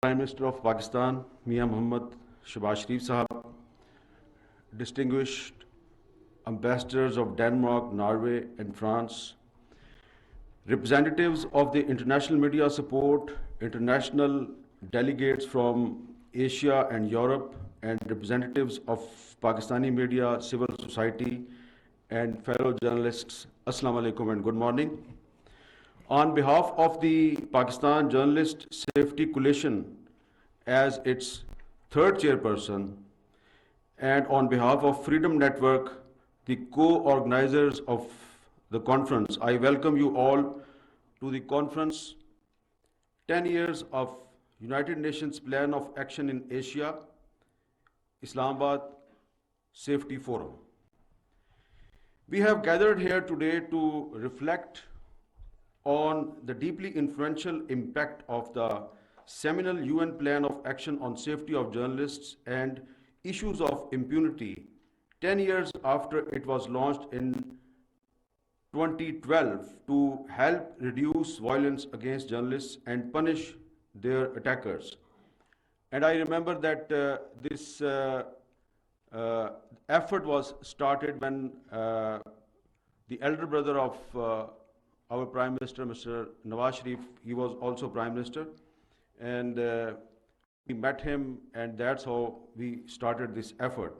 Prime Minister of Pakistan, Mia Mohammad Shehbaz Sharif Sahab, distinguished ambassadors of Denmark, Norway, and France, representatives of the international media support, international delegates from Asia and Europe, and representatives of Pakistani media, civil society, and fellow journalists, Assalamu alaikum and good morning. On behalf of the Pakistan Journalist Safety Coalition as its third chairperson, and on behalf of Freedom Network, the co-organizers of the conference, I welcome you all to the conference 10 years of United Nations Plan of Action in Asia, Islamabad Safety Forum. We have gathered here today to reflect on the deeply influential impact of the seminal UN Plan of Action on Safety of Journalists and Issues of Impunity 10 years after it was launched in 2012 to help reduce violence against journalists and punish their attackers. And I remember that this effort was started when the elder brother of our Prime Minister, Mr. Nawaz Sharif, he was also Prime Minister, and we met him, and that's how we started this effort.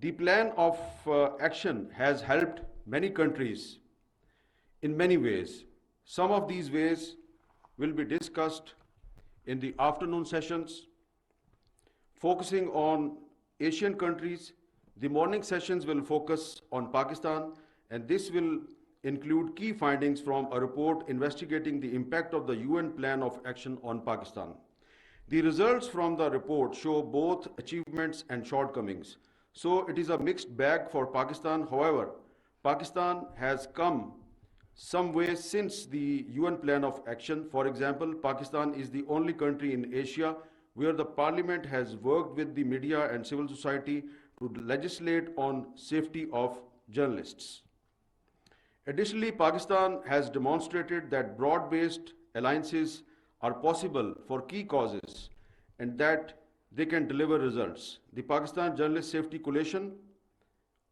The plan of action has helped many countries in many ways. Some of these ways will be discussed in the afternoon sessions, focusing on Asian countries. The morning sessions will focus on Pakistan, and this will include key findings from a report investigating the impact of the UN Plan of Action on Pakistan. The results from the report show both achievements and shortcomings. So it is a mixed bag for Pakistan. However, Pakistan has come some way since the UN Plan of Action. For example, Pakistan is the only country in Asia where the parliament has worked with the media and civil society to legislate on safety of journalists. Additionally, Pakistan has demonstrated that broad-based alliances are possible for key causes and that they can deliver results. The Pakistan Journalist Safety Coalition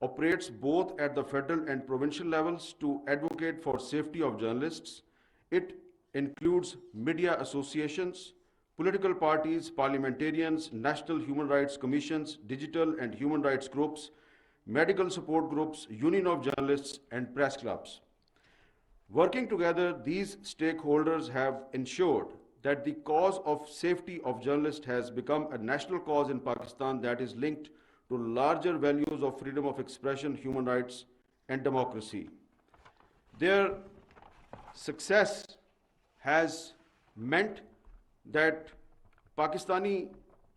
operates both at the federal and provincial levels to advocate for safety of journalists. It includes media associations, political parties, parliamentarians, national human rights commissions, digital and human rights groups, medical support groups, union of journalists, and press clubs. Working together, these stakeholders have ensured that the cause of safety of journalists has become a national cause in Pakistan that is linked to larger values of freedom of expression, human rights, and democracy. Their success has meant that Pakistani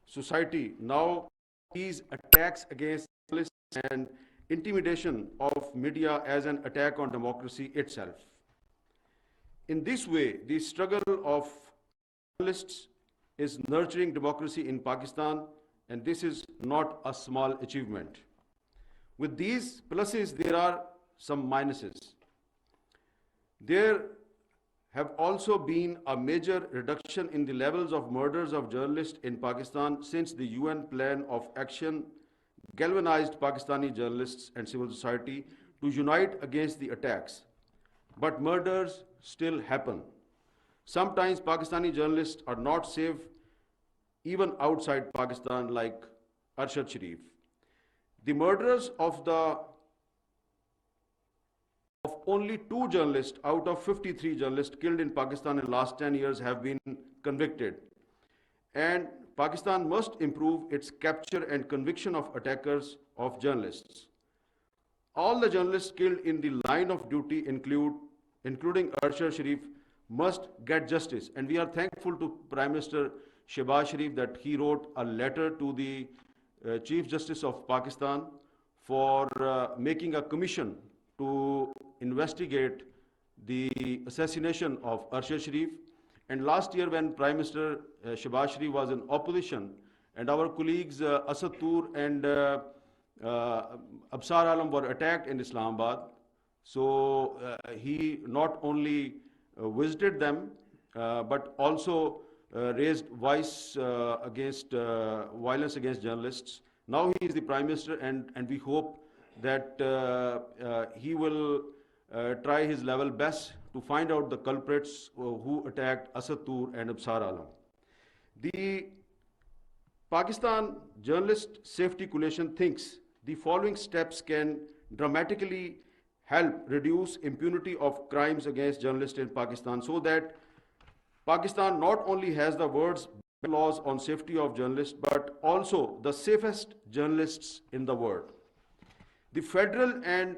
society now sees attacks against journalists and intimidation of media as an attack on democracy itself. In this way, the struggle of journalists is nurturing democracy in Pakistan, and this is not a small achievement. With these pluses, there are some minuses. There have also been a major reduction in the levels of murders of journalists in Pakistan since the UN Plan of Action galvanized Pakistani journalists and civil society to unite against the attacks. But murders still happen. Sometimes Pakistani journalists are not safe even outside Pakistan, like Arshad Sharif. The murders of only 2 journalists out of 53 journalists killed in Pakistan in the last 10 years have been convicted. And Pakistan must improve its capture and conviction of attackers of journalists. All the journalists killed in the line of duty, including Arshad Sharif, must get justice. And we are thankful to Prime Minister Shehbaz Sharif that he wrote a letter to the Chief Justice of Pakistan for making a commission to investigate the assassination of Arshad Sharif. And last year, when Prime Minister Shehbaz Sharif was in opposition, and our colleagues Asad Tur and Absar Alam were attacked in Islamabad, so he not only visited them, but also raised voice against violence against journalists. Now he is the Prime Minister, and we hope that he will try his level best to find out the culprits who attacked Asad Tur and Absar Alam. The Pakistan Journalist Safety Coalition thinks the following steps can dramatically help reduce impunity of crimes against journalists in Pakistan, so that Pakistan not only has the world's best laws on safety of journalists, but also the safest journalists in the world. The federal and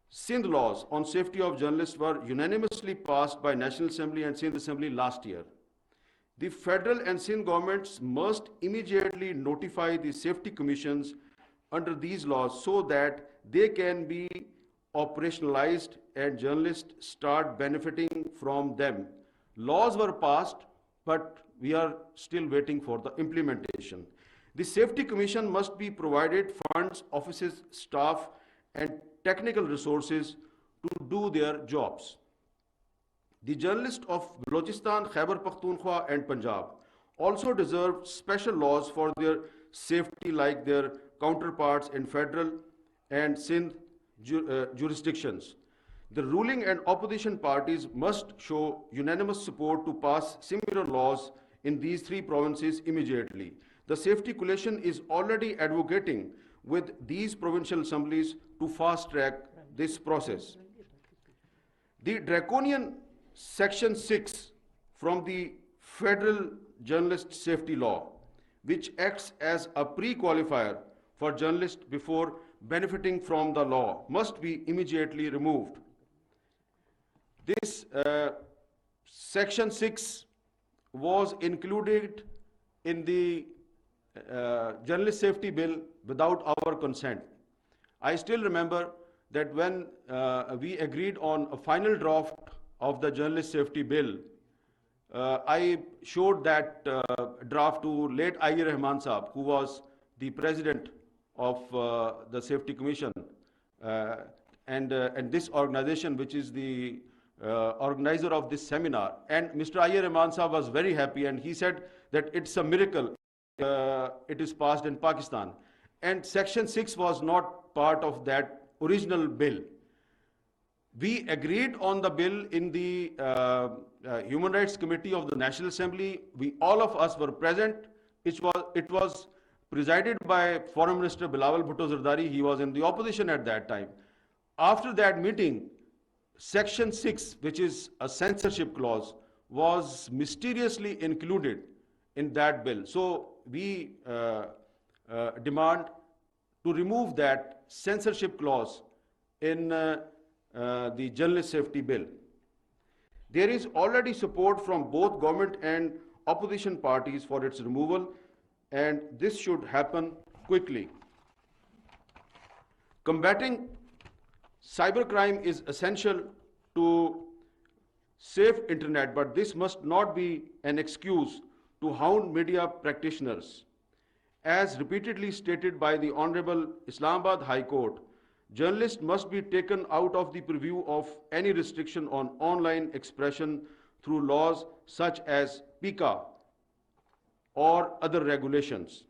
Sindh laws on safety of journalists were unanimously passed by National Assembly and Sindh Assembly last year. The federal and Sindh governments must immediately notify the safety commissions under these laws so that they can be operationalized and journalists start benefiting from them. Laws were passed, but we are still waiting for the implementation. The Safety Commission must be provided funds, offices, staff, and technical resources to do their jobs. The journalists of Balochistan, Khyber Pakhtunkhwa, and Punjab also deserve special laws for their safety like their counterparts in federal and Sindh jurisdictions. The ruling and opposition parties must show unanimous support to pass similar laws in these three provinces immediately. The Safety Coalition is already advocating with these provincial assemblies to fast-track this process. The draconian Section 6 from the Federal Journalist Safety Law, which acts as a pre-qualifier for journalists before benefiting from the law, must be immediately removed. This Section 6 was included in the Journalist Safety Bill without our consent. I still remember that when we agreed on a final draft of the Journalist Safety Bill, I showed that draft to late I.A. Rahman Saab, who was the president of the Safety Commission, and this organization, which is the organizer of this seminar. And Mr. I.A. Rahman Saab was very happy, and he said that it's a miracle it is passed in Pakistan. And Section 6 was not part of that original bill. We agreed on the bill in the Human Rights Committee of the National Assembly. All of us were present. It was presided by Foreign Minister Bilawal Bhutto Zardari. He was in the opposition at that time. After that meeting, Section 6, which is a censorship clause, was mysteriously included in that bill. So we demand to remove that censorship clause in the Journalist Safety Bill. There is already support from both government and opposition parties for its removal, and this should happen quickly. Combating cybercrime is essential to safe internet, but this must not be an excuse to hound media practitioners. As repeatedly stated by the Honorable Islamabad High Court, journalists must be taken out of the purview of any restriction on online expression through laws such as PICA or other regulations.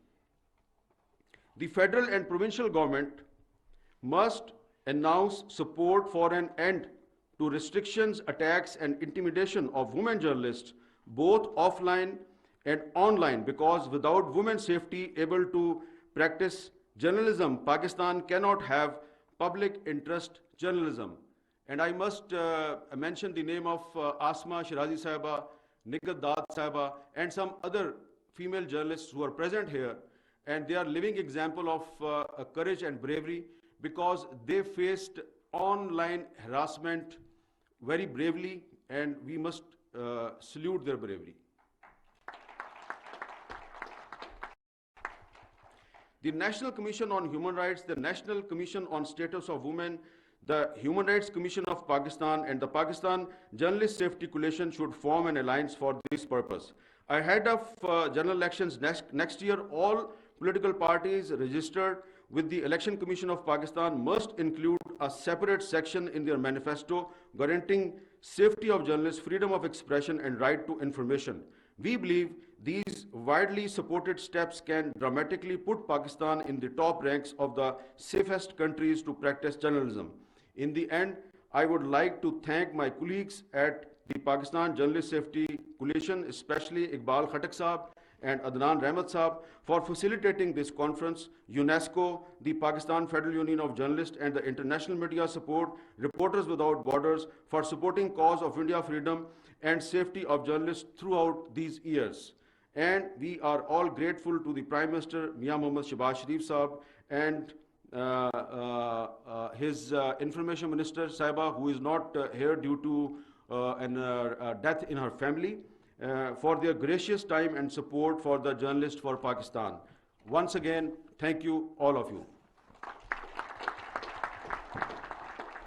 The federal and provincial government must announce support for an end to restrictions, attacks, and intimidation of women journalists, both offline and online, because without women's safety able to practice journalism, Pakistan cannot have public interest journalism. And I must mention the name of Asma Shirazi Sahaba, Nigat Dad Sahaba, and some other female journalists who are present here. And they are living example of courage and bravery, because they faced online harassment very bravely, and we must salute their bravery. The National Commission on Human Rights, the National Commission on Status of Women, the Human Rights Commission of Pakistan, and the Pakistan Journalist Safety Coalition should form an alliance for this purpose. Ahead of general elections next year, all political parties registered with the Election Commission of Pakistan must include a separate section in their manifesto guaranteeing safety of journalists, freedom of expression, and right to information. We believe these widely supported steps can dramatically put Pakistan in the top ranks of the safest countries to practice journalism. In the end, I would like to thank my colleagues at the Pakistan Journalist Safety Coalition, especially Iqbal Khatak Saab and Adnan Rahmat Saab, for facilitating this conference, UNESCO, the Pakistan Federal Union of Journalists, and the international media support, Reporters Without Borders, for supporting cause of India freedom and safety of journalists throughout these years. And we are all grateful to the Prime Minister, Mia Mohammad Shehbaz Sharif Saab, and his Information Minister, Saiba, who is not here due to a death in her family, for their gracious time and support for the journalists for Pakistan. Once again, thank you, all of you.